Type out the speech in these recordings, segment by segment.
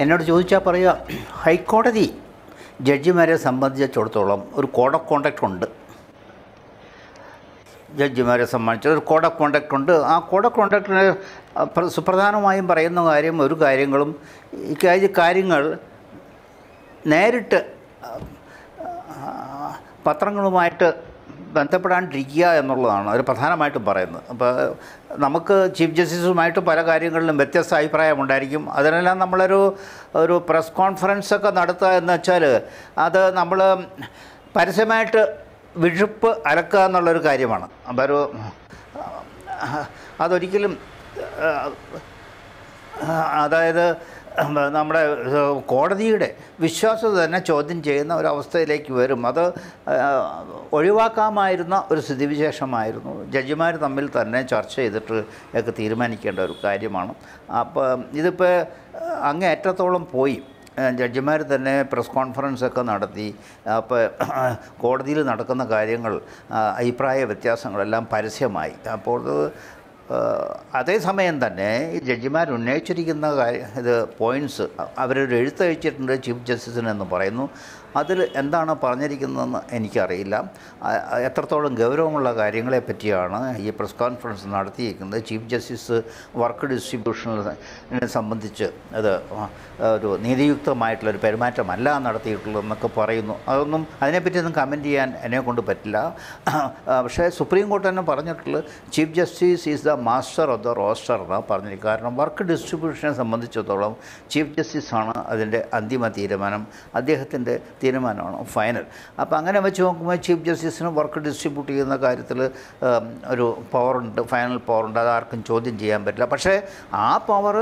എന്നോട് ചോദിച്ചാൽ പറയുക, ഹൈക്കോടതി ജഡ്ജിമാരെ സംബന്ധിച്ചിടത്തോളം ഒരു കോഡ് ഓഫ് കോണ്ടക്റ്റ് ഉണ്ട്. ജഡ്ജിമാരെ സംബന്ധിച്ച് ഒരു കോഡ് ഓഫ് കോണ്ടക്റ്റ് ഉണ്ട്. ആ കോഡ് ഓഫ് കോണ്ടക്റ്റിന് സുപ്രധാനമായും പറയുന്ന ഒരു കാര്യങ്ങളും കാര്യങ്ങൾ നേരിട്ട് പത്രങ്ങളുമായിട്ട് ബന്ധപ്പെടാണ്ടിരിക്കുക എന്നുള്ളതാണ് അവർ പ്രധാനമായിട്ടും പറയുന്നത്. അപ്പോൾ നമുക്ക് ചീഫ് ജസ്റ്റിസുമായിട്ട് പല കാര്യങ്ങളിലും വ്യത്യസ്ത അഭിപ്രായമുണ്ടായിരിക്കും. അതിനെല്ലാം ഒരു പ്രസ് കോൺഫറൻസൊക്കെ നടത്തുക എന്ന് വെച്ചാൽ അത് നമ്മൾ പരസ്യമായിട്ട് വിഴുപ്പ് അലക്കുക എന്നുള്ളൊരു കാര്യമാണ്. അപ്പോൾ അതൊരിക്കലും അതായത് നമ്മുടെ കോടതിയുടെ വിശ്വാസ്യത തന്നെ ചോദ്യം ചെയ്യുന്ന ഒരവസ്ഥയിലേക്ക് വരും. അത് ഒഴിവാക്കാമായിരുന്ന ഒരു സ്ഥിതിവിശേഷമായിരുന്നു. ജഡ്ജിമാർ തമ്മിൽ തന്നെ ചർച്ച ചെയ്തിട്ട് ഒക്കെ തീരുമാനിക്കേണ്ട ഒരു കാര്യമാണ്. അപ്പോൾ ഇതിപ്പോൾ അങ്ങേയറ്റത്തോളം പോയി. ജഡ്ജിമാർ തന്നെ പ്രസ് കോൺഫറൻസൊക്കെ നടത്തി. അപ്പോൾ കോടതിയിൽ നടക്കുന്ന കാര്യങ്ങൾ, അഭിപ്രായ വ്യത്യാസങ്ങളെല്ലാം പരസ്യമായി. അപ്പോൾ അതേസമയം തന്നെ ഈ ജഡ്ജിമാർ ഉന്നയിച്ചിരിക്കുന്ന പോയിൻറ്റ്സ് അവരൊരു എഴുത്തയച്ചിട്ടുണ്ട് ചീഫ് ജസ്റ്റിസിനെന്ന് പറയുന്നു. അതിൽ എന്താണ് പറഞ്ഞിരിക്കുന്നതെന്ന് എനിക്കറിയില്ല. എത്രത്തോളം ഗൗരവമുള്ള കാര്യങ്ങളെ പറ്റിയാണ് ഈ പ്രസ് കോൺഫറൻസ് നടത്തിയിരിക്കുന്നത്. ചീഫ് ജസ്റ്റിസ് വർക്ക് ഡിസ്ട്രിബ്യൂഷനെ സംബന്ധിച്ച് അത് ഒരു നീതിയുക്തമായിട്ടുള്ളൊരു പെരുമാറ്റമല്ല നടത്തിയിട്ടുള്ളതെന്നൊക്കെ പറയുന്നു. അതിനെപ്പറ്റിയൊന്നും കമൻറ്റ് ചെയ്യാൻ എന്നെക്കൊണ്ട് പറ്റില്ല. പക്ഷേ സുപ്രീം കോർട്ട് തന്നെ പറഞ്ഞിട്ടുള്ളത് chief justice is the master of the roster എന്നാണ് പറഞ്ഞിരിക്കുന്നത്. കാരണം വർക്ക് ഡിസ്ട്രിബ്യൂഷനെ സംബന്ധിച്ചിടത്തോളം ചീഫ് ജസ്റ്റിസാണ് അതിൻ്റെ അന്തിമ തീരുമാനം. അദ്ദേഹത്തിൻ്റെ തീരുമാനമാണ് ഫൈനൽ. അപ്പോൾ അങ്ങനെ വെച്ച് നോക്കുമ്പോൾ ചീഫ് ജസ്റ്റിസിന് വർക്ക് ഡിസ്ട്രിബ്യൂട്ട് ചെയ്യുന്ന കാര്യത്തിൽ ഒരു പവറുണ്ട്, ഫൈനൽ പവറുണ്ട്. അതാർക്കും ചോദ്യം ചെയ്യാൻ പറ്റില്ല. പക്ഷേ ആ പവർ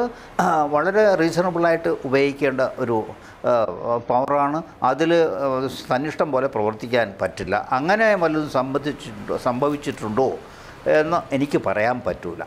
വളരെ റീസണബിളായിട്ട് ഉപയോഗിക്കേണ്ട ഒരു പവറാണ്. അതിൽ തന്നിഷ്ടം പോലെ പ്രവർത്തിക്കാൻ പറ്റില്ല. അങ്ങനെ വല്ലതും സംഭവിച്ചിട്ടുണ്ടോ എന്ന് എനിക്ക് പറയാൻ പറ്റില്ല.